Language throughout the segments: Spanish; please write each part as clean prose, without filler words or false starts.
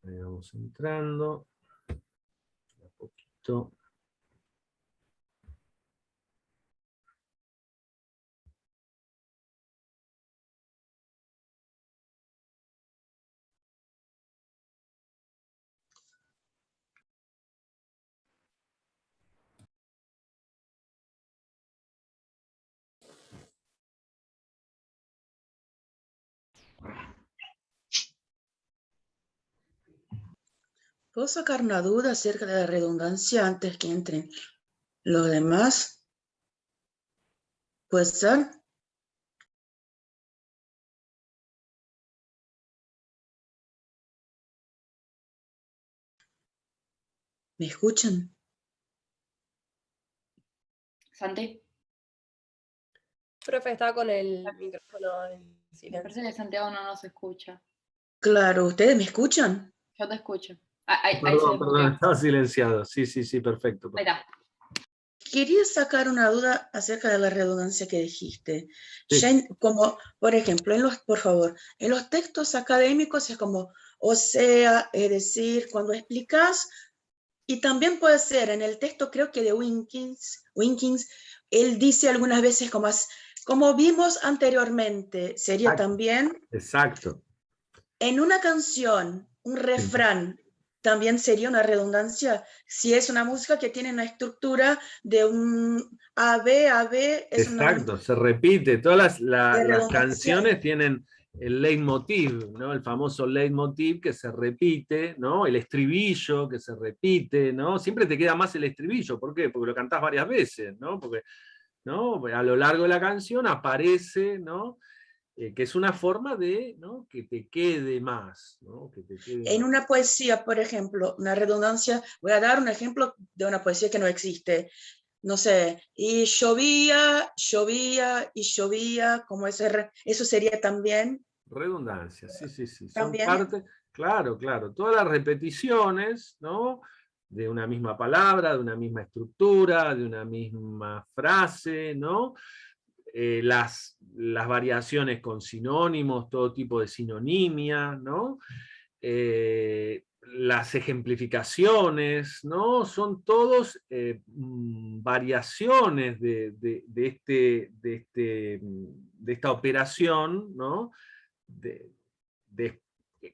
Ahí vamos entrando. Un poquito. ¿Puedo sacar una duda acerca de la redundancia antes que entren los demás? ¿Puede ser? ¿Me escuchan? Santi. Profe, está con el micrófono en Me silencio. parece que Santiago no nos escucha. Claro, ¿ustedes me escuchan? Yo te escucho. Ahí se Perdón, desmuteó. estaba silenciado. Sí, sí, sí, perfecto. Ahí está. Quería sacar una duda acerca de la redundancia que dijiste. Sí. Ya como, por ejemplo, por favor, en los textos académicos es como, o sea, es decir, cuando explicas, y también puede ser en el texto, creo que de Winkins, él dice algunas veces como vimos anteriormente, sería Exacto. también Exacto. en una canción, un refrán, también sería una redundancia. Si es una música que tiene una estructura de un AB, es Exacto, se repite. Todas las redundancia. canciones tienen el leitmotiv, ¿no? El famoso leitmotiv que se repite, ¿no? El estribillo que se repite, ¿no? Siempre te queda más el estribillo. ¿Por qué? Porque lo cantás varias veces, ¿no? Porque, ¿no? A lo largo de la canción aparece, ¿no? Que es una forma de, ¿no? Que te quede más, ¿no? Que te quede En más. una poesía, por ejemplo, una redundancia, voy a dar un ejemplo de una poesía que no existe. No sé, y llovía, llovía y llovía, como eso sería también. Redundancia, sí, sí, sí. Son También. parte, claro, claro. Todas las repeticiones, ¿no? De una misma palabra, de una misma estructura, de una misma frase, ¿no? Las variaciones con sinónimos, todo tipo de sinonimia, ¿no? Las ejemplificaciones, ¿no? Son todos variaciones de esta operación, ¿no? De,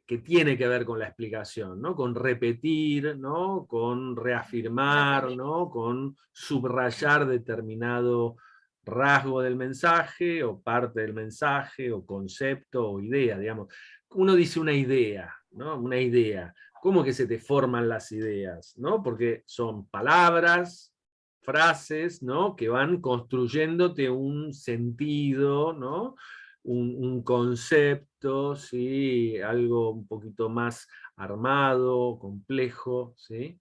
que tiene que ver con la explicación, ¿no? Con repetir, ¿no? Con reafirmar, ¿no? Con subrayar determinado rasgo del mensaje, o parte del mensaje, o concepto, o idea, digamos. Uno dice una idea, ¿no? Una idea. ¿Cómo que se te forman las ideas? ¿No? Porque son palabras, frases, ¿no? Que van construyéndote un sentido, ¿no? Un concepto, ¿sí? Algo un poquito más armado, complejo, ¿sí?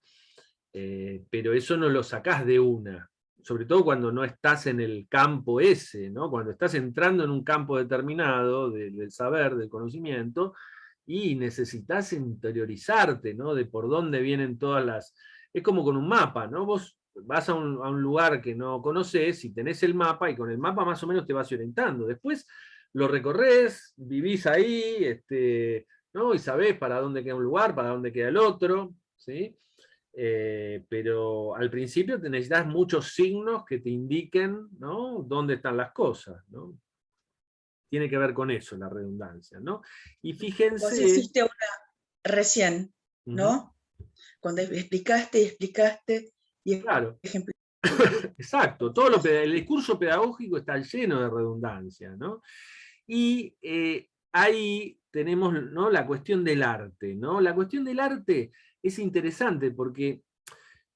Pero eso no lo sacás de una, sobre todo cuando no estás en el campo ese, ¿no? Cuando estás entrando en un campo determinado del saber, del conocimiento, y necesitas interiorizarte, ¿no? De por dónde vienen todas las... Es como con un mapa, ¿no? Vos vas a un lugar que no conoces y tenés el mapa, y con el mapa más o menos te vas orientando. Después lo recorres, vivís ahí, ¿no? Y sabés para dónde queda un lugar, para dónde queda el otro, ¿sí? Pero al principio necesitas muchos signos que te indiquen, ¿no? Dónde están las cosas, ¿no? Tiene que ver con eso la redundancia, ¿no? Y Vos fíjense... hiciste una recién, ¿no? Cuando explicaste, y Claro, ejemplo. exacto. El discurso pedagógico está lleno de redundancia, ¿no? Y ahí tenemos, ¿no? La cuestión del arte, ¿no? La cuestión del arte es interesante porque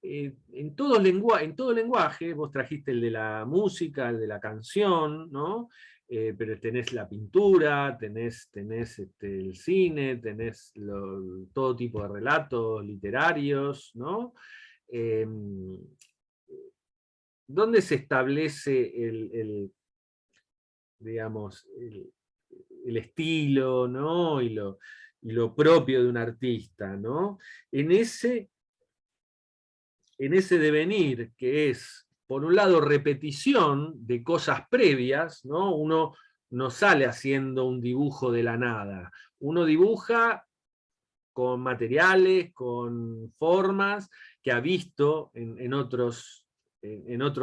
en todo lenguaje, vos trajiste el de la música, el de la canción, ¿no? Pero tenés la pintura, tenés el cine, tenés todo tipo de relatos literarios, ¿no? Eh, ¿Dónde se establece digamos, el estilo, ¿no? Y lo propio de un artista, ¿no? En ese devenir que es, por un lado, repetición de cosas previas, ¿no? Uno no sale haciendo un dibujo de la nada. Uno dibuja con materiales, con formas, que ha visto en otros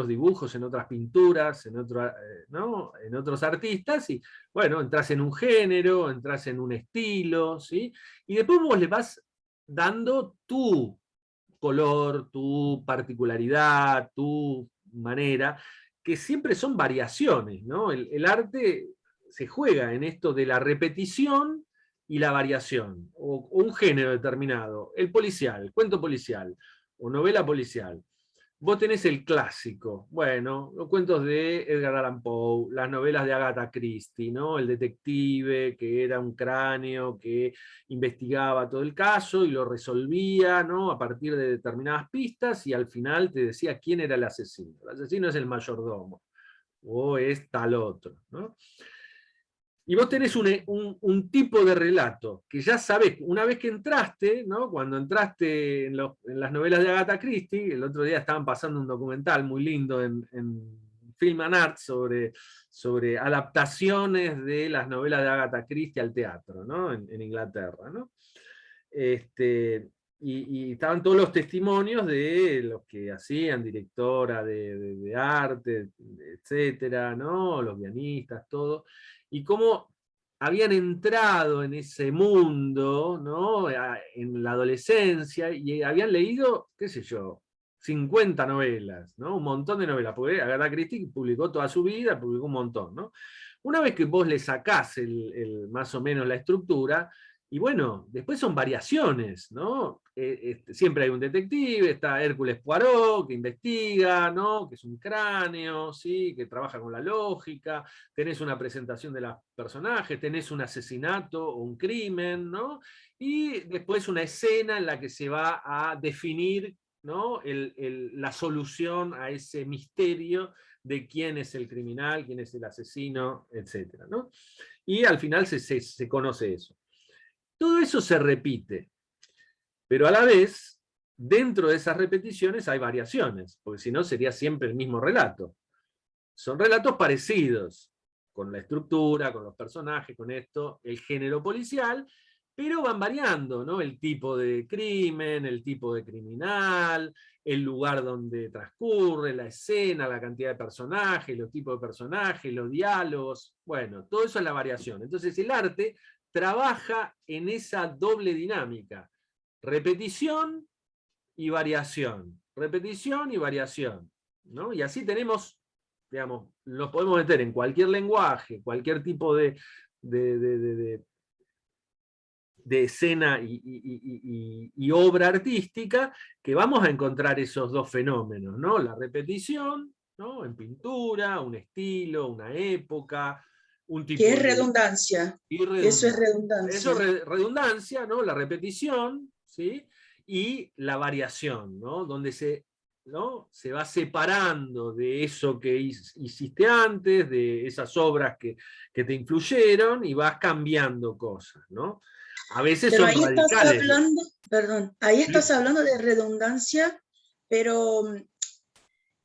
dibujos, en otras pinturas, ¿no? En otros artistas, y bueno, entras en un género, entras en un estilo, ¿sí? Y después vos le vas dando tu color, tu particularidad, tu manera, que siempre son variaciones, ¿no? El arte se juega en esto de la repetición y la variación, o un género determinado, el policial, cuento policial, o novela policial. Vos tenés el clásico, bueno, los cuentos de Edgar Allan Poe, las novelas de Agatha Christie, ¿no? El detective que era un cráneo que investigaba todo el caso y lo resolvía, ¿no? A partir de determinadas pistas, y al final te decía quién era el asesino. El asesino es el mayordomo, o es tal otro, ¿no? Y vos tenés un tipo de relato que ya sabés, una vez que entraste, ¿no? Cuando entraste en las novelas de Agatha Christie, el otro día estaban pasando un documental muy lindo en Film and Art sobre adaptaciones de las novelas de Agatha Christie al teatro, ¿no? En Inglaterra, ¿no? Y estaban todos los testimonios de los que hacían, directora de arte, etcétera, ¿no? Los guionistas, todo, y cómo habían entrado en ese mundo, ¿no? En la adolescencia, y habían leído, qué sé yo, 50 novelas, ¿no? Un montón de novelas, porque Agatha Christie publicó toda su vida, publicó un montón, ¿no? Una vez que vos le sacás más o menos la estructura, y bueno, después son variaciones, ¿no? Siempre hay un detective, está Hércules Poirot, que investiga, ¿no? Que es un cráneo, ¿sí? Que trabaja con la lógica, tenés una presentación de los personajes, tenés un asesinato o un crimen, ¿no? Y después una escena en la que se va a definir, ¿no? La solución a ese misterio de quién es el criminal, quién es el asesino, etc., ¿no? Y al final se conoce eso. Todo eso se repite, pero a la vez, dentro de esas repeticiones hay variaciones, porque si no sería siempre el mismo relato. Son relatos parecidos, con la estructura, con los personajes, con esto, el género policial, pero van variando, ¿no? El tipo de crimen, el tipo de criminal, el lugar donde transcurre, la escena, la cantidad de personajes, los tipos de personajes, los diálogos, bueno, todo eso es la variación. Entonces el arte trabaja en esa doble dinámica, repetición y variación, repetición y variación, ¿no? Y así tenemos, digamos, los podemos meter en cualquier lenguaje, cualquier tipo de escena y obra artística, que vamos a encontrar esos dos fenómenos, ¿no? La repetición, ¿no? En pintura, un estilo, una época, un tipo ¿Qué es de... redundancia? Y Eso es redundancia. Eso redundancia. es redundancia, ¿no? La repetición, ¿sí? Y la variación, ¿no? Donde ¿no? Se va separando de eso que hiciste antes, de esas obras que te influyeron, y vas cambiando cosas, ¿no? A veces Pero son ahí estás radicales. hablando, perdón, ahí estás hablando de redundancia, pero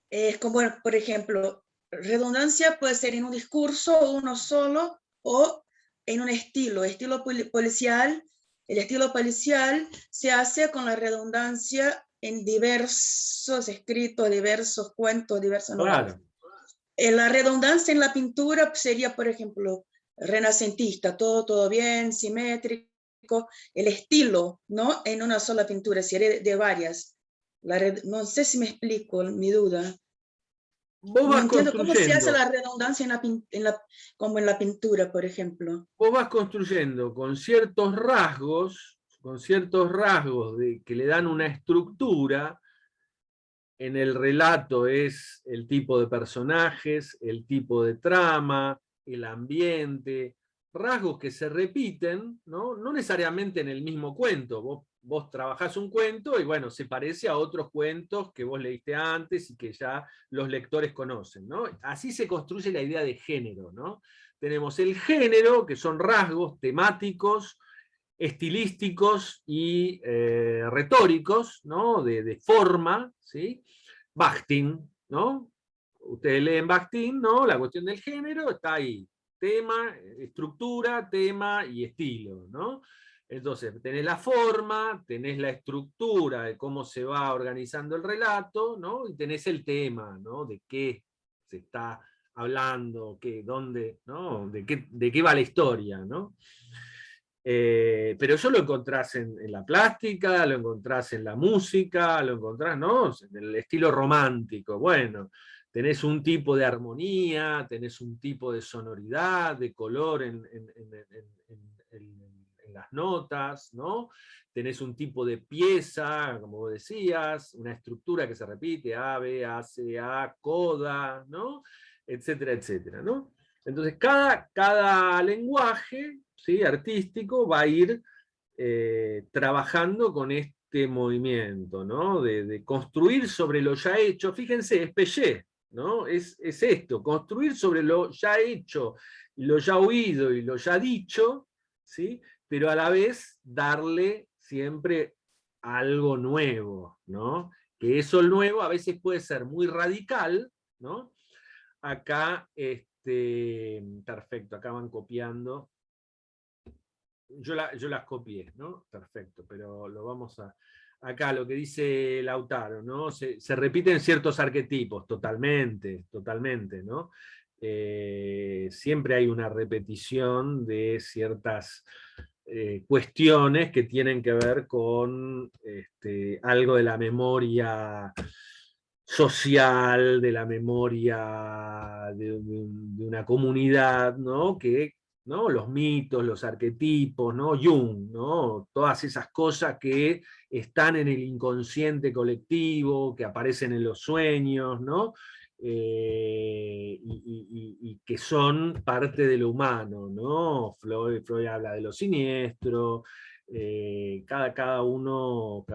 es como, por ejemplo, redundancia puede ser en un discurso, uno solo, o en un estilo policial. El estilo policial se hace con la redundancia en diversos escritos, diversos cuentos, diversas novelas. Claro. La redundancia en la pintura sería, por ejemplo, renacentista, todo bien, simétrico, el estilo, ¿no? En una sola pintura, sería de varias. No sé si me explico, mi duda. Vos No vas entiendo cómo se hace construyendo, la redundancia como en la pintura, por ejemplo. vos vas construyendo con ciertos rasgos que le dan una estructura. En el relato es el tipo de personajes, el tipo de trama, el ambiente, rasgos que se repiten, ¿no? No necesariamente en el mismo cuento. Vos trabajás un cuento y bueno, se parece a otros cuentos que vos leíste antes y que ya los lectores conocen, ¿no? Así se construye la idea de género, ¿no? Tenemos el género, que son rasgos temáticos, estilísticos y retóricos, ¿no? De forma, ¿sí? Bakhtin, ¿no? Ustedes leen Bakhtin, ¿no? La cuestión del género está ahí. Tema, estructura, tema y estilo, ¿no? Entonces, tenés la forma, tenés la estructura de cómo se va organizando el relato, ¿no? Y tenés el tema, ¿no? De qué se está hablando, qué, dónde, ¿no? De qué va la historia, ¿no? Pero eso lo encontrás en la plástica, lo encontrás en la música, lo encontrás, ¿no? En el estilo romántico. Bueno, tenés un tipo de armonía, tenés un tipo de sonoridad, de color en las notas, ¿no? Tenés un tipo de pieza, como vos decías, una estructura que se repite, A, B, A, C, A, coda, ¿no? Etcétera, etcétera, ¿no? Entonces, cada lenguaje, ¿sí?, artístico va a ir trabajando con este movimiento, ¿no? De construir sobre lo ya hecho. Fíjense, es Piaget, ¿no? Es esto, construir sobre lo ya hecho, y lo ya oído y lo ya dicho, ¿sí? Pero a la vez darle siempre algo nuevo, ¿no? Que eso nuevo a veces puede ser muy radical, ¿no? Acá, perfecto, acá van copiando. Yo las copié, ¿no? Perfecto, pero lo vamos a... Acá lo que dice Lautaro, ¿no? Se repiten ciertos arquetipos, totalmente, totalmente, ¿no? Siempre hay una repetición de ciertas cuestiones que tienen que ver con algo de la memoria social, de la memoria de una comunidad, ¿no? ¿No? Los mitos, los arquetipos, ¿no? Jung, ¿no? Todas esas cosas que están en el inconsciente colectivo, que aparecen en los sueños, ¿no? Y que son parte de lo humano, ¿no? Freud habla de lo siniestro, cada uno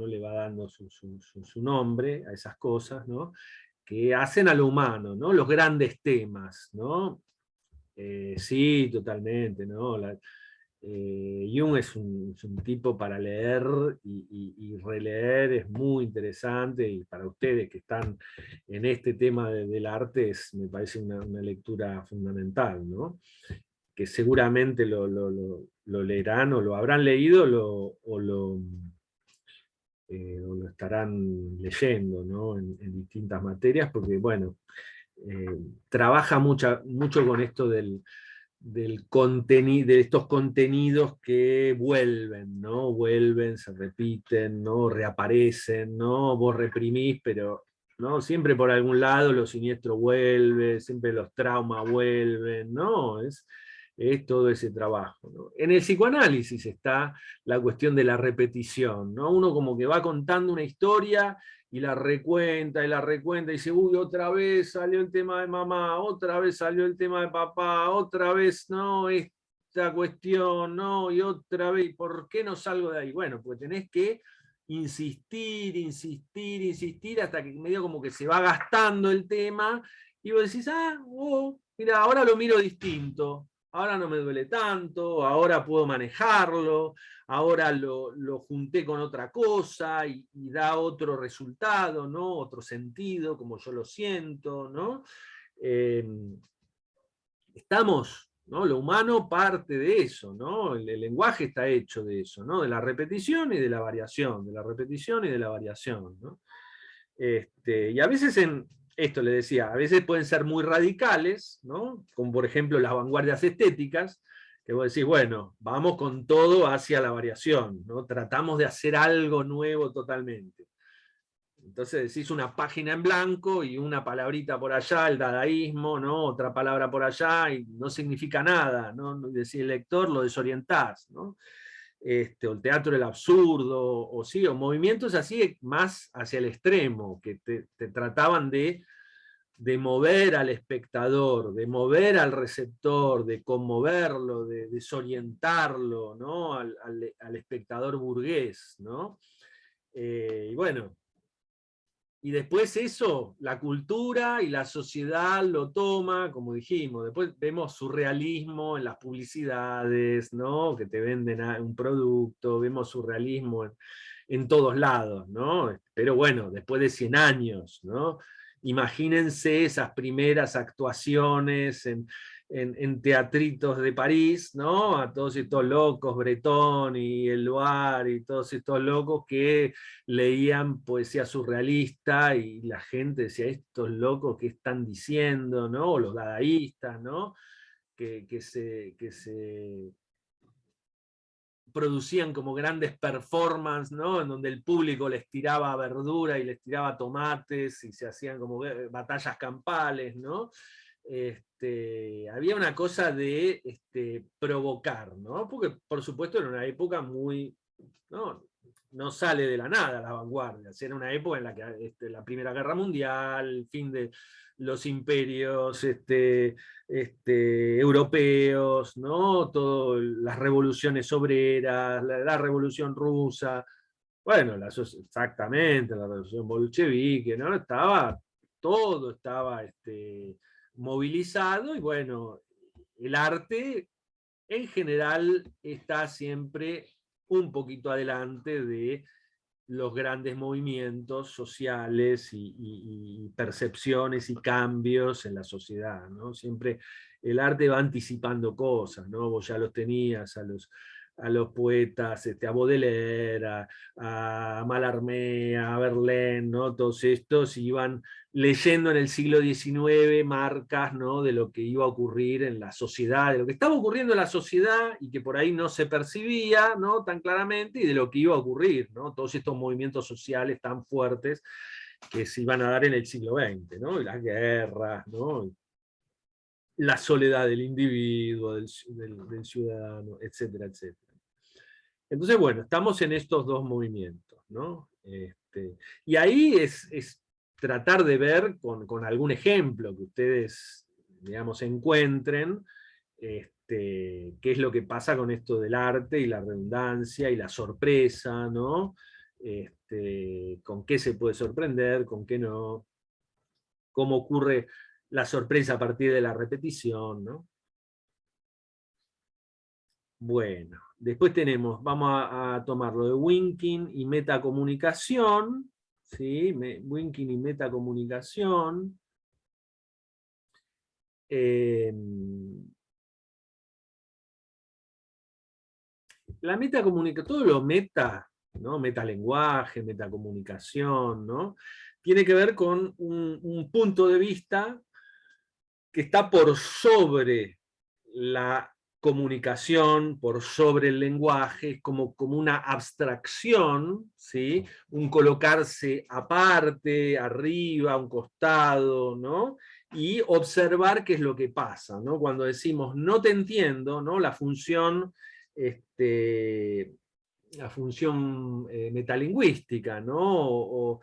le va dando su nombre a esas cosas, ¿no? Que hacen a lo humano, ¿no? Los grandes temas, ¿no? Sí, totalmente, ¿no? Jung es un tipo para leer y releer, es muy interesante, y para ustedes que están en este tema del arte me parece una lectura fundamental, ¿no? Que seguramente lo leerán o lo habrán leído o lo estarán leyendo, ¿no? En distintas materias, porque bueno, trabaja mucho con esto del contenido, de estos contenidos que vuelven, ¿no? Vuelven, se repiten, ¿no? Reaparecen, ¿no? Vos reprimís, pero ¿no? Siempre por algún lado lo siniestro vuelve, siempre los traumas vuelven, ¿no? Es todo ese trabajo, ¿no? En el psicoanálisis está la cuestión de la repetición, ¿no? Uno como que va contando una historia y la recuenta y dice, uy, otra vez salió el tema de mamá, otra vez salió el tema de papá, otra vez, no, esta cuestión, no, y otra vez, ¿por qué no salgo de ahí? Bueno, pues tenés que insistir, insistir, insistir, hasta que medio como que se va gastando el tema, y vos decís, mira, ahora lo miro distinto, ahora no me duele tanto, ahora puedo manejarlo, ahora lo junté con otra cosa y da otro resultado, ¿no? Otro sentido, como yo lo siento, ¿no? Estamos, ¿no? Lo humano parte de eso, ¿no? El lenguaje está hecho de eso, ¿no? De la repetición y de la variación, de la repetición y de la variación, ¿no? Y a veces esto le decía, a veces pueden ser muy radicales, ¿no? Como por ejemplo las vanguardias estéticas, que vos decís, bueno, vamos con todo hacia la variación, ¿no? Tratamos de hacer algo nuevo totalmente. Entonces decís una página en blanco y una palabrita por allá, el dadaísmo, ¿no? Otra palabra por allá y no significa nada, ¿no? Decís el lector, lo desorientás, ¿no? O el teatro del absurdo, o sí, o movimientos así más hacia el extremo, que te trataban de mover al espectador, de mover al receptor, de conmoverlo, de desorientarlo, ¿no? al espectador burgués, ¿no? Y bueno, y después eso, la cultura y la sociedad lo toma, como dijimos, después vemos surrealismo en las publicidades, ¿no? Que te venden un producto, vemos surrealismo en todos lados, ¿no? Pero bueno, después de 100 años, ¿no? Imagínense esas primeras actuaciones en teatritos de París, ¿no? A todos estos locos, Breton y Eluard y todos estos locos que leían poesía surrealista y la gente decía, estos locos, ¿qué están diciendo? ¿No? O los dadaístas, ¿no? Que se producían como grandes performances, ¿no? En donde el público les tiraba verdura y les tiraba tomates y se hacían como batallas campales, ¿no? Había una cosa de provocar, ¿no? Porque por supuesto era una época muy, no sale de la nada la vanguardia, era una época en la que la Primera Guerra Mundial, el fin de los imperios europeos, ¿no? Las revoluciones obreras, la Revolución Rusa, bueno, exactamente, la Revolución Bolchevique, ¿no? Todo estaba movilizado y bueno, el arte en general está siempre un poquito adelante de los grandes movimientos sociales y percepciones y cambios en la sociedad, ¿no? Siempre el arte va anticipando cosas, ¿no? Vos ya los tenías a los poetas, a Baudelaire, a Mallarmé, a Verlaine, ¿no? Todos estos iban leyendo en el siglo XIX marcas, ¿no? De lo que iba a ocurrir en la sociedad, de lo que estaba ocurriendo en la sociedad y que por ahí no se percibía, ¿no? Tan claramente, y de lo que iba a ocurrir, ¿no? Todos estos movimientos sociales tan fuertes que se iban a dar en el siglo XX, ¿no? Y las guerras, ¿no? La soledad del individuo, del ciudadano, etcétera, etcétera. Entonces, bueno, estamos en estos dos movimientos, ¿no? Y ahí es tratar de ver con algún ejemplo que ustedes, digamos, encuentren, qué es lo que pasa con esto del arte y la redundancia y la sorpresa, ¿no? Con qué se puede sorprender, con qué no, cómo ocurre la sorpresa a partir de la repetición, ¿no? Bueno, después tenemos, vamos a tomarlo de winking y metacomunicación, ¿sí? Winking y metacomunicación. La metacomunicación, todo lo meta, ¿no? Metalenguaje, metacomunicación, ¿no? Tiene que ver con un punto de vista que está por sobre la comunicación, por sobre el lenguaje, como una abstracción, ¿sí? Un colocarse aparte, arriba, a un costado, ¿no? Y observar qué es lo que pasa, ¿no? Cuando decimos no te entiendo, ¿no? La función metalingüística, ¿no? O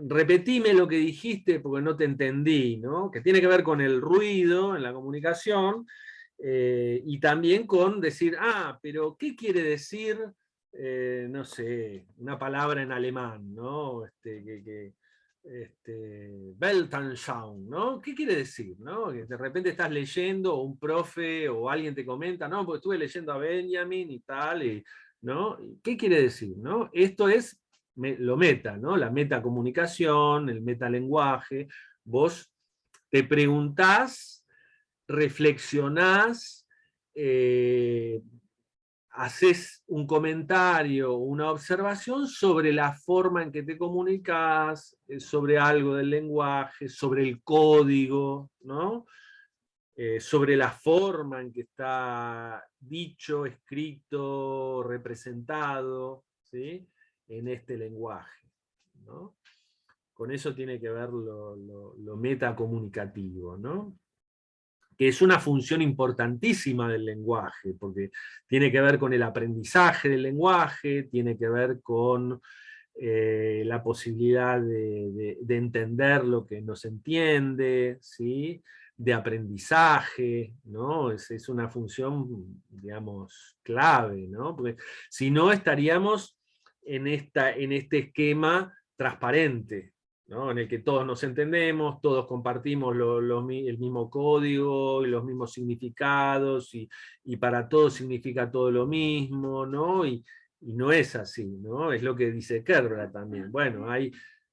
repetime lo que dijiste porque no te entendí, ¿no? Que tiene que ver con el ruido en la comunicación y también con decir, pero ¿qué quiere decir, no sé, una palabra en alemán, ¿no? Weltanschauung, ¿no? ¿Qué quiere decir? ¿No? Que de repente estás leyendo, o un profe o alguien te comenta, no, porque estuve leyendo a Benjamin y tal, ¿no? ¿Qué quiere decir? ¿No? Esto es lo meta, ¿no? La metacomunicación, el metalenguaje. Vos te preguntás, reflexionás, haces un comentario, una observación sobre la forma en que te comunicas, sobre algo del lenguaje, sobre el código, ¿no? Sobre la forma en que está dicho, escrito, representado, ¿sí? En este lenguaje, ¿no? Con eso tiene que ver lo metacomunicativo, ¿no? Que es una función importantísima del lenguaje, porque tiene que ver con el aprendizaje del lenguaje, tiene que ver con la posibilidad de entender lo que no se entiende, ¿sí? De aprendizaje, ¿no? Es una función, digamos, clave, ¿no? Porque si no estaríamos en este esquema transparente, ¿no? En el que todos nos entendemos, todos compartimos el mismo código, y los mismos significados, y para todos significa todo lo mismo, ¿no? Y no es así, ¿no? Es lo que dice Kerber también. Bueno, hay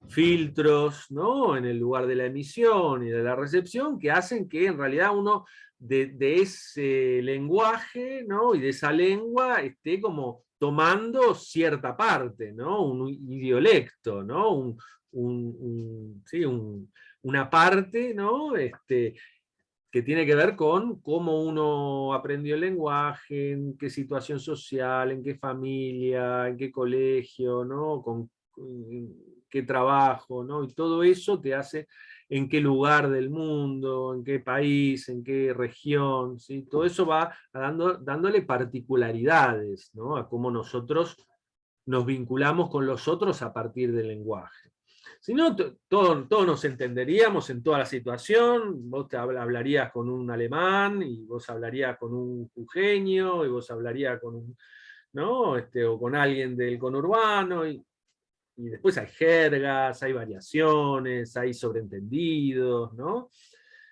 filtros, ¿no? En el lugar de la emisión y de la recepción, que hacen que en realidad uno de ese lenguaje, ¿no? Y de esa lengua esté como tomando cierta parte, ¿no? Un idiolecto, ¿no? Sí, una parte, ¿no? Que tiene que ver con cómo uno aprendió el lenguaje, en qué situación social, en qué familia, en qué colegio, ¿no? Con qué trabajo, ¿no? Y todo eso te hace en qué lugar del mundo, en qué país, en qué región, ¿sí? Todo eso va dándole particularidades, ¿no? A cómo nosotros nos vinculamos con los otros a partir del lenguaje. Si no, todos nos entenderíamos en toda la situación, vos hablarías con un alemán, y vos hablarías con un jujeño, y vos hablarías con un, ¿no? O con alguien del conurbano, y después hay jergas, hay variaciones, hay sobreentendidos, ¿no?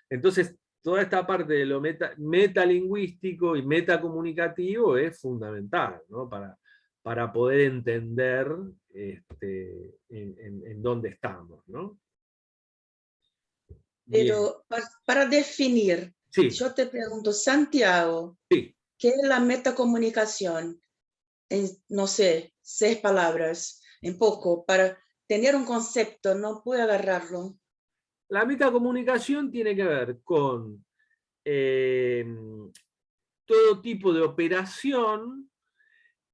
Entonces, toda esta parte de lo metalingüístico y metacomunicativo es fundamental, ¿no? Para poder entender en dónde estamos, ¿no? Bien. Pero para definir, Sí, yo te pregunto, Santiago, sí. ¿qué es la metacomunicación? En, no sé, 6 palabras, en poco, para tener un concepto, no puedo agarrarlo. La metacomunicación tiene que ver con todo tipo de operación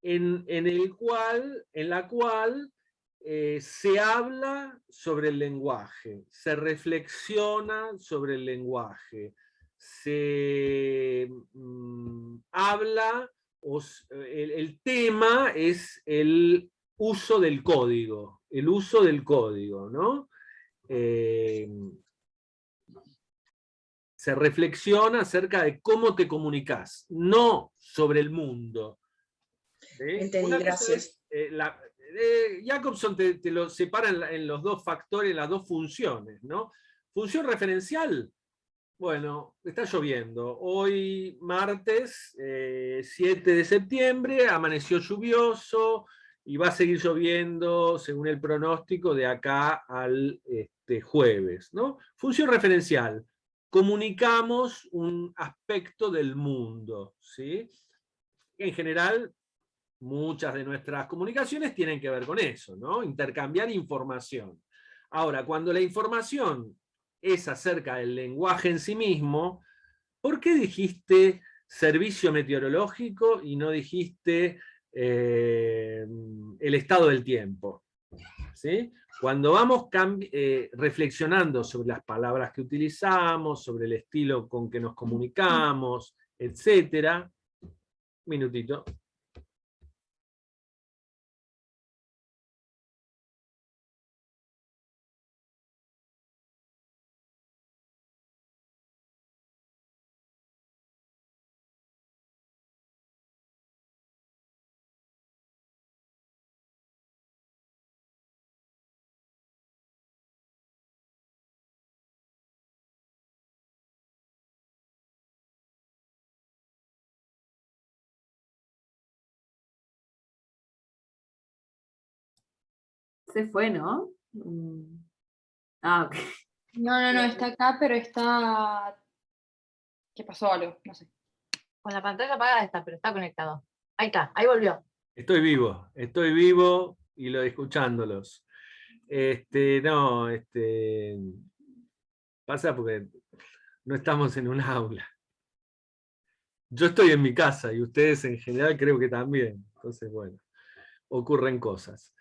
en la cual se habla sobre el lenguaje, se reflexiona sobre el lenguaje, se habla, el tema es el uso del código, ¿no? Se reflexiona acerca de cómo te comunicas, no sobre el mundo. Entendí, Una cosa gracias. es, Jacobson te lo separa en los dos factores, en las dos funciones, ¿no? Función referencial, bueno, está lloviendo. Hoy, martes 7 de septiembre, amaneció lluvioso y va a seguir lloviendo según el pronóstico de acá al jueves, ¿no? Función referencial. Comunicamos un aspecto del mundo, ¿sí? En general, muchas de nuestras comunicaciones tienen que ver con eso, ¿no? Intercambiar información. Ahora, cuando la información es acerca del lenguaje en sí mismo, ¿por qué dijiste servicio meteorológico y no dijiste el estado del tiempo? ¿Sí? Cuando vamos reflexionando sobre las palabras que utilizamos, sobre el estilo con que nos comunicamos, etcétera, un minutito. Se fue, ¿no? Ah, ok. No, está acá, pero está... ¿Qué pasó algo? No sé. Con la pantalla apagada está, pero está conectado. Ahí está, ahí volvió. Estoy vivo y lo escuchándolos. No, pasa porque no estamos en un aula. Yo estoy en mi casa y ustedes en general creo que también. Entonces, bueno, ocurren cosas.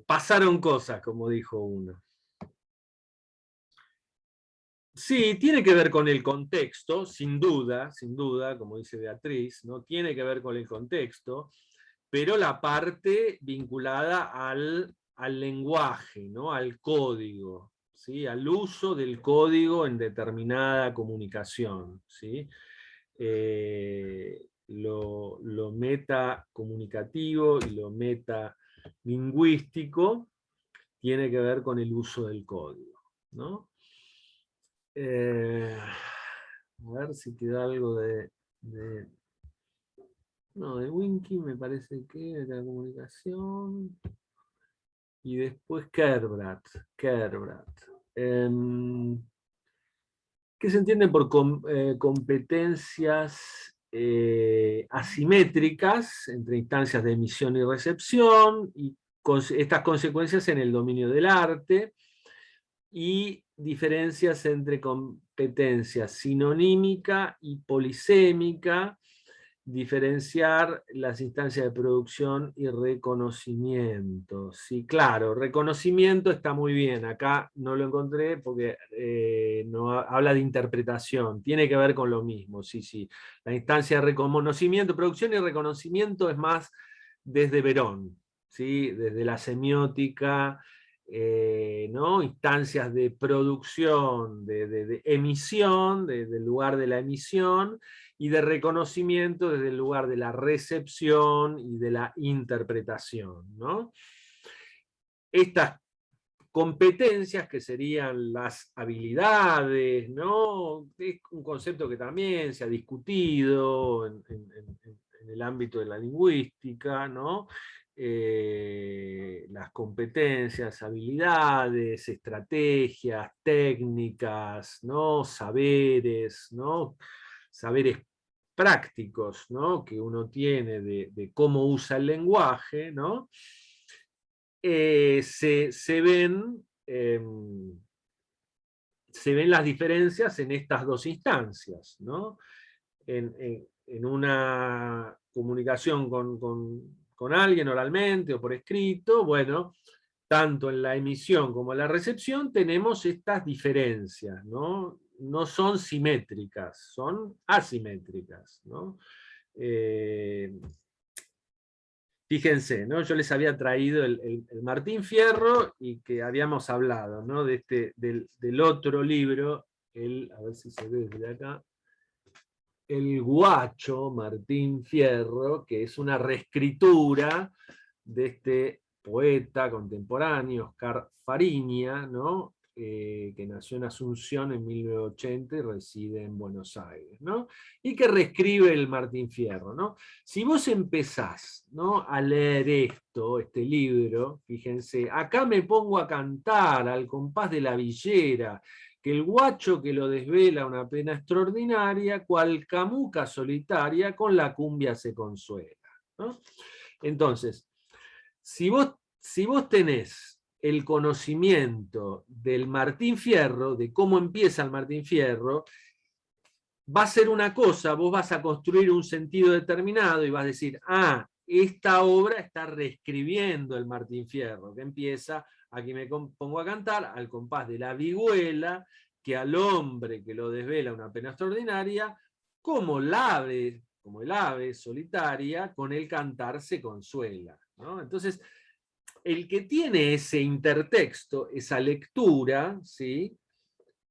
Pasaron cosas, como dijo uno. Sí, tiene que ver con el contexto, sin duda, como dice Beatriz, ¿no? Tiene que ver con el contexto, pero la parte vinculada al lenguaje, ¿no? Al código, ¿sí? Al uso del código en determinada comunicación, ¿sí? Lo metacomunicativo y lo metalingüístico tiene que ver con el uso del código, ¿no? A ver si queda algo no, de Winky me parece que de la comunicación. Y después Kerbrat. ¿Qué se entiende por competencias asimétricas entre instancias de emisión y recepción, y estas consecuencias en el dominio del arte, y diferencias entre competencia sinonímica y polisémica, diferenciar las instancias de producción y reconocimiento? Sí, claro, reconocimiento está muy bien, acá no lo encontré porque no habla de interpretación, tiene que ver con lo mismo, sí, sí. La instancia de reconocimiento, producción y reconocimiento es más desde Verón, ¿sí? Desde la semiótica, ¿no? Instancias de producción, de emisión, del lugar de la emisión, y de reconocimiento desde el lugar de la recepción y de la interpretación, ¿no? Estas competencias, que serían las habilidades, ¿no? Es un concepto que también se ha discutido en el ámbito de la lingüística, ¿no? Las competencias, habilidades, estrategias, técnicas, ¿no? Saberes, ¿no? Saberes prácticos, ¿no? Que uno tiene de cómo usa el lenguaje, ¿no? Se ven las diferencias en estas dos instancias, ¿no? En una comunicación con alguien oralmente o por escrito, bueno, tanto en la emisión como en la recepción tenemos estas diferencias, ¿no? No son simétricas, son asimétricas, ¿no? Fíjense, ¿no? Yo les había traído el Martín Fierro, y que habíamos hablado, ¿no? Del otro libro, a ver si se ve desde acá, el Guacho, Martín Fierro, que es una reescritura de este poeta contemporáneo, Oscar Fariña, ¿no? Que nació en Asunción en 1980 y reside en Buenos Aires, ¿no? Y que reescribe el Martín Fierro, ¿no? Si vos empezás, ¿no? a leer este libro, fíjense, acá me pongo a cantar al compás de la villera, que el guacho que lo desvela una pena extraordinaria, cual camuca solitaria, con la cumbia se consuela, ¿no? Entonces, si vos tenés el conocimiento del Martín Fierro, de cómo empieza el Martín Fierro, va a ser una cosa, vos vas a construir un sentido determinado y vas a decir, ah, esta obra está reescribiendo el Martín Fierro, que empieza, aquí me pongo a cantar, al compás de la vihuela, que al hombre que lo desvela una pena extraordinaria, como el ave solitaria, con el cantar se consuela, ¿no? Entonces, el que tiene ese intertexto, esa lectura, ¿sí?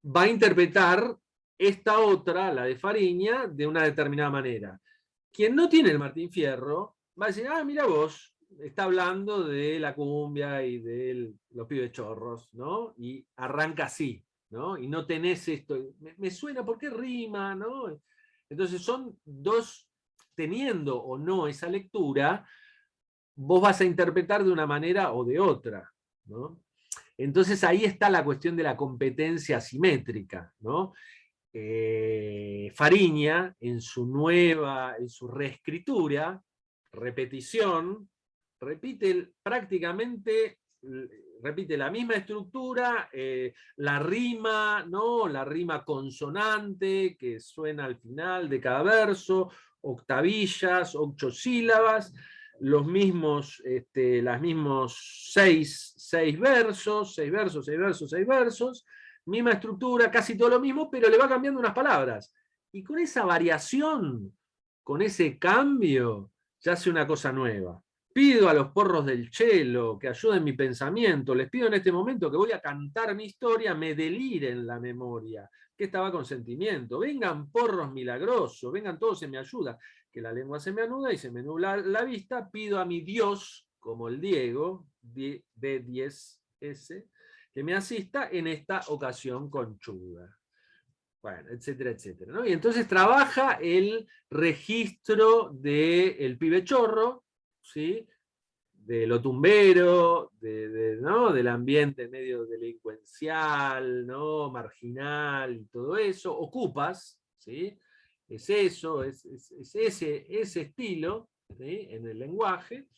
va a interpretar esta otra, la de Fariña, de una determinada manera. Quien no tiene el Martín Fierro va a decir, ah, mira vos, está hablando de la cumbia y de los pibes chorros, ¿no? Y arranca así, ¿no? Y no tenés esto, me suena, ¿por qué rima? ¿No? Entonces son dos, teniendo o no esa lectura, vos vas a interpretar de una manera o de otra, ¿no? Entonces ahí está la cuestión de la competencia asimétrica, ¿no? Fariña, en su reescritura, repetición, prácticamente repite la misma estructura, la rima, ¿no? La rima consonante que suena al final de cada verso, octavillas, 8 sílabas, los mismos 6 versos, misma estructura, casi todo lo mismo, pero le va cambiando unas palabras. Y con esa variación, con ese cambio, ya hace una cosa nueva. Pido a los porros del cello que ayuden mi pensamiento, les pido en este momento que voy a cantar mi historia, me deliren la memoria, que estaba con sentimiento. Vengan porros milagrosos, vengan todos en mi ayuda, que la lengua se me anuda y se me nubla la vista, pido a mi Dios, como el Diego, D10S, que me asista en esta ocasión conchuda. Bueno, etcétera, etcétera, ¿no? Y entonces trabaja el registro del pibe chorro, ¿sí? De lo tumbero, ¿no? del ambiente medio delincuencial, ¿no? Marginal y todo eso, ocupas, ¿sí? Es eso, es ese estilo, ¿sí? En el lenguaje,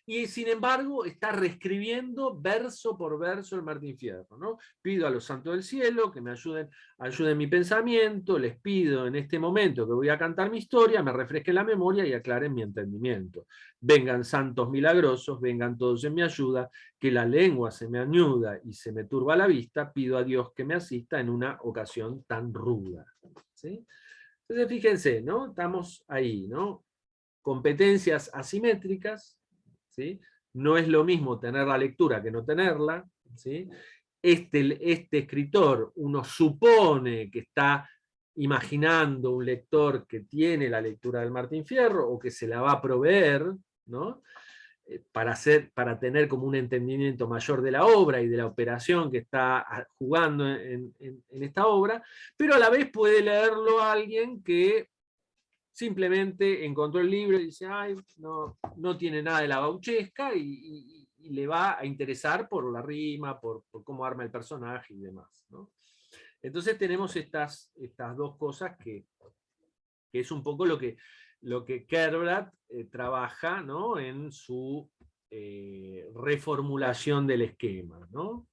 y sin embargo está reescribiendo verso por verso el Martín Fierro, ¿no? Pido a los santos del cielo que me ayuden mi pensamiento, les pido en este momento que voy a cantar mi historia, me refresquen la memoria y aclaren mi entendimiento. Vengan santos milagrosos, vengan todos en mi ayuda, que la lengua se me añuda y se me turba la vista, pido a Dios que me asista en una ocasión tan ruda. ¿Sí? Entonces fíjense, ¿no? Estamos ahí, ¿no? Competencias asimétricas, ¿sí? No es lo mismo tener la lectura que no tenerla, ¿sí? Este escritor, uno supone que está imaginando un lector que tiene la lectura del Martín Fierro, o que se la va a proveer, ¿no? Para tener como un entendimiento mayor de la obra y de la operación que está jugando en esta obra, pero a la vez puede leerlo a alguien que simplemente encontró el libro y dice, ay, no tiene nada de la gauchesca, y le va a interesar por la rima, por cómo arma el personaje y demás, ¿no? Entonces tenemos estas dos cosas que es un poco lo que Kerbrat trabaja, ¿no? En su reformulación del esquema, ¿no?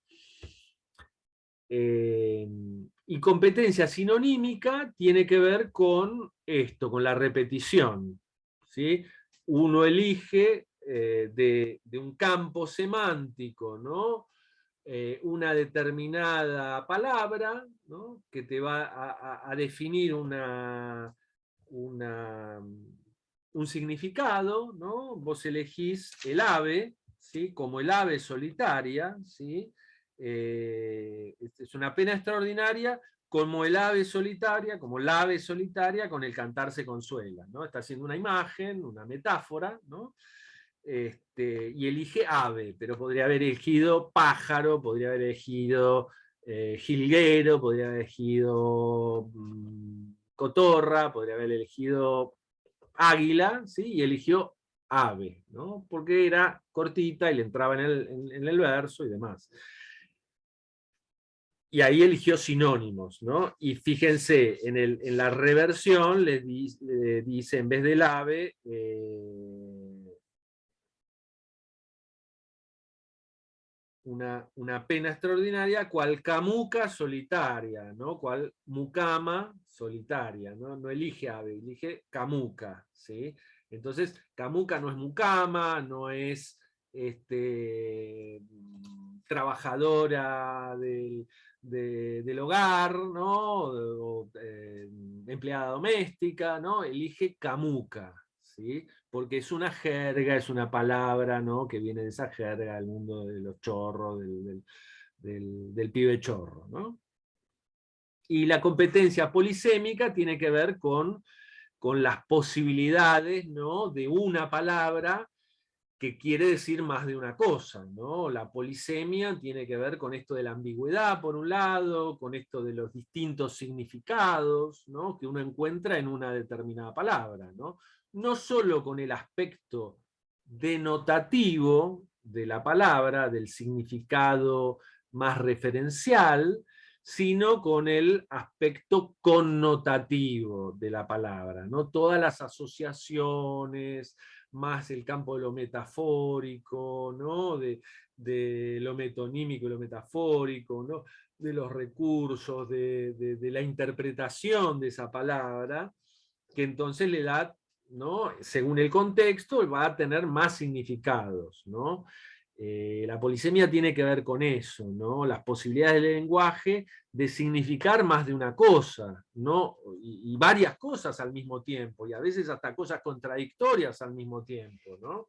Y competencia sinonímica tiene que ver con esto, con la repetición, ¿sí? Uno elige de un campo semántico, ¿no? Una determinada palabra, ¿no? Que te va a definir un significado, ¿no? Vos elegís el ave, ¿sí? Como el ave solitaria, ¿sí? Es una pena extraordinaria, como el ave solitaria, como la ave solitaria con el cantar se consuela, ¿no? Está haciendo una imagen, una metáfora, ¿no? Y elige ave, pero podría haber elegido pájaro, podría haber elegido jilguero, podría haber elegido cotorra, podría haber elegido águila, ¿sí? Y eligió ave, ¿no? Porque era cortita y le entraba en el verso y demás. Y ahí eligió sinónimos, ¿no? Y fíjense, en la reversión le dice, en vez del ave, una pena extraordinaria, cual camuca solitaria, ¿no? Cual mucama solitaria, ¿no? No elige ave, elige camuca, ¿sí? Entonces, camuca no es mucama, no es trabajadora del hogar, ¿no? O, empleada doméstica, ¿no? Elige camuca, ¿sí? Porque es una jerga, es una palabra, ¿no? Que viene de esa jerga del mundo de los chorros, del pibe chorro, ¿no? Y la competencia polisémica tiene que ver con las posibilidades, ¿no? De una palabra que quiere decir más de una cosa, ¿no? La polisemia tiene que ver con esto de la ambigüedad, por un lado, con esto de los distintos significados, ¿no? Que uno encuentra en una determinada palabra, ¿no? No solo con el aspecto denotativo de la palabra, del significado más referencial, sino con el aspecto connotativo de la palabra, ¿no? Todas las asociaciones, más el campo de lo metafórico, ¿no? de lo metonímico y lo metafórico, ¿no? De los recursos, de la interpretación de esa palabra, que entonces le da, ¿no? Según el contexto, va a tener más significados, ¿no? La polisemia tiene que ver con eso, ¿no? Las posibilidades del lenguaje de significar más de una cosa, ¿no? Y varias cosas al mismo tiempo, y a veces hasta cosas contradictorias al mismo tiempo, ¿no?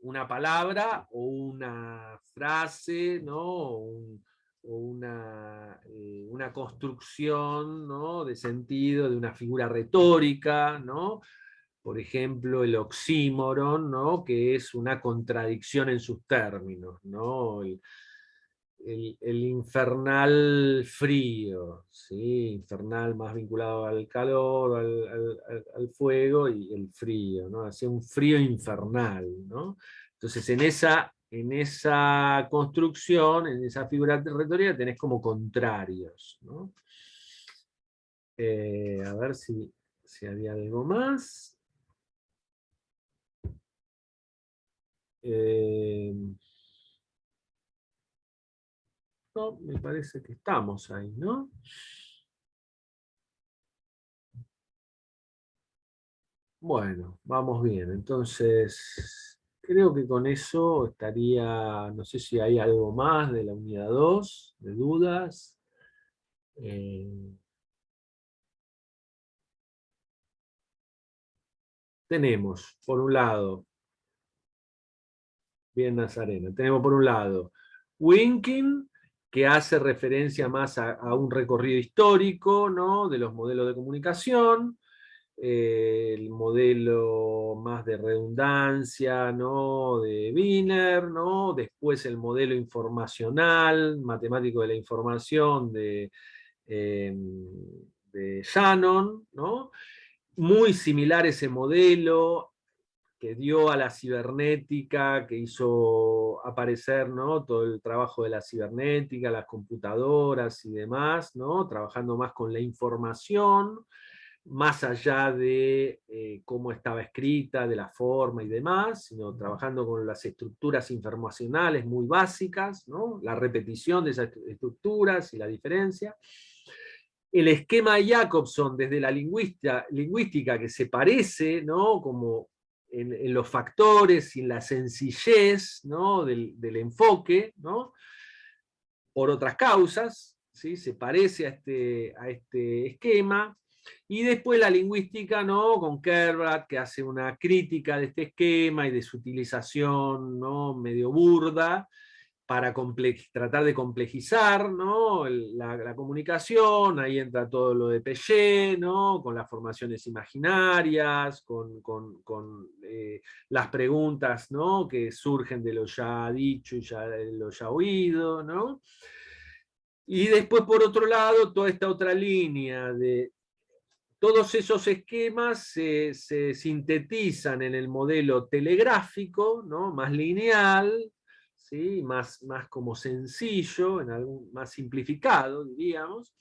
Una palabra o una frase, ¿no? O una construcción, ¿no? De sentido, de una figura retórica, ¿no? Por ejemplo, el oxímoron, ¿no? Que es una contradicción en sus términos, ¿no? el infernal frío, ¿sí? Infernal más vinculado al calor, al fuego, y el frío, ¿no? Hacía un frío infernal, ¿no? Entonces en esa construcción, en esa figura retórica, tenés como contrarios, ¿no? A ver si había algo más. No, me parece que estamos ahí, ¿no? Bueno, vamos bien. Entonces, creo que con eso estaría, no sé si hay algo más de la unidad 2, de dudas. Tenemos, por un lado, bien Nazarena, tenemos por un lado Winking, que hace referencia más a un recorrido histórico, ¿no? De los modelos de comunicación, el modelo más de redundancia, ¿no? De Wiener, ¿no? Después el modelo informacional, matemático de la información de Shannon, ¿no? Muy similar ese modelo que dio a la cibernética, que hizo aparecer, ¿no? Todo el trabajo de la cibernética, las computadoras y demás, ¿no? Trabajando más con la información, más allá de cómo estaba escrita, de la forma y demás, sino trabajando con las estructuras informacionales muy básicas, ¿no? La repetición de esas estructuras y la diferencia. El esquema de Jacobson desde la lingüística que se parece, ¿no? Como en los factores y en la sencillez, ¿no? del enfoque, ¿no? Por otras causas, ¿sí? Se parece a este esquema. Y después la lingüística, ¿no? Con Kerbrat, que hace una crítica de este esquema y de su utilización, ¿no? Medio burda, para tratar de complejizar, ¿no? la comunicación. Ahí entra todo lo de Piaget, ¿no? Con las formaciones imaginarias, con las preguntas, ¿no? Que surgen de lo ya dicho y lo ya oído, ¿no? Y después, por otro lado, toda esta otra línea de todos esos esquemas se sintetizan en el modelo telegráfico, ¿no? Más lineal, ¿sí? Más como sencillo, más simplificado, diríamos.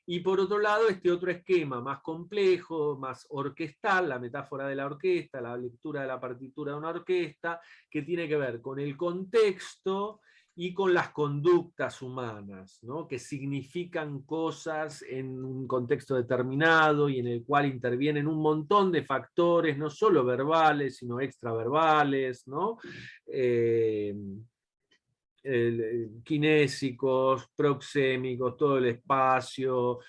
Y por otro lado, este otro esquema más complejo, más orquestal, la metáfora de la orquesta, la lectura de la partitura de una orquesta, que tiene que ver con el contexto y con las conductas humanas, ¿no? Que significan cosas en un contexto determinado y en el cual intervienen un montón de factores, no solo verbales, sino extraverbales, ¿no? Kinésicos, proxémicos, todo el espacio,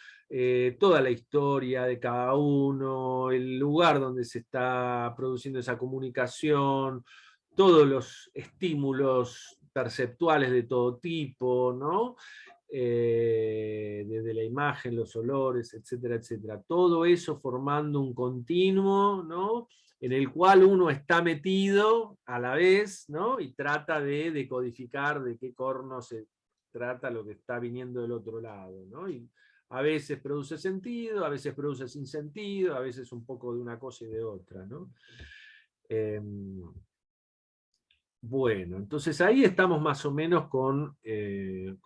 toda la historia de cada uno, el lugar donde se está produciendo esa comunicación, todos los estímulos perceptuales de todo tipo, ¿no? Desde la imagen, los olores, etcétera, etcétera. Todo eso formando un continuo, ¿no? En el cual uno está metido a la vez, ¿no? Y trata de decodificar de qué corno se trata lo que está viniendo del otro lado, ¿no? Y a veces produce sentido, a veces produce sin sentido, a veces un poco de una cosa y de otra, ¿no? Bueno, entonces ahí estamos más o menos con el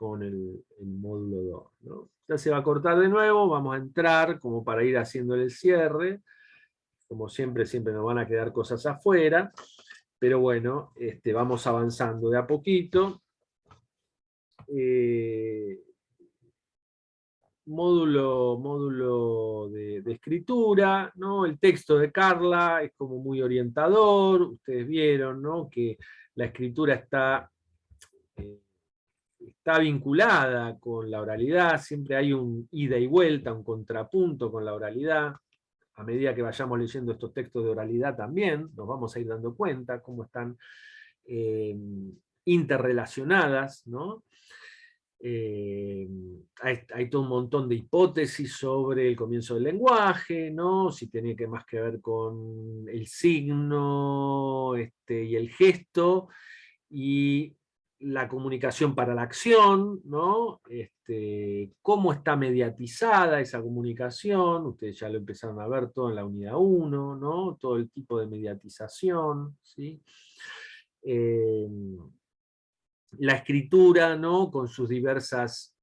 módulo 2, ¿no? Ya se va a cortar de nuevo, vamos a entrar como para ir haciendo el cierre. Como siempre nos van a quedar cosas afuera, pero bueno, vamos avanzando de a poquito. Módulo de escritura, ¿no? El texto de Carla es como muy orientador. Ustedes vieron, ¿no? Que la escritura está vinculada con la oralidad, siempre hay un ida y vuelta, un contrapunto con la oralidad. A medida que vayamos leyendo estos textos de oralidad también, nos vamos a ir dando cuenta cómo están interrelacionadas, ¿no? Hay todo un montón de hipótesis sobre el comienzo del lenguaje, ¿no? Si tenía más que ver con el signo y el gesto, y la comunicación para la acción, ¿no? Cómo está mediatizada esa comunicación, ustedes ya lo empezaron a ver todo en la unidad 1, ¿no? Todo el tipo de mediatización, ¿sí? La escritura, ¿no? Con sus diversas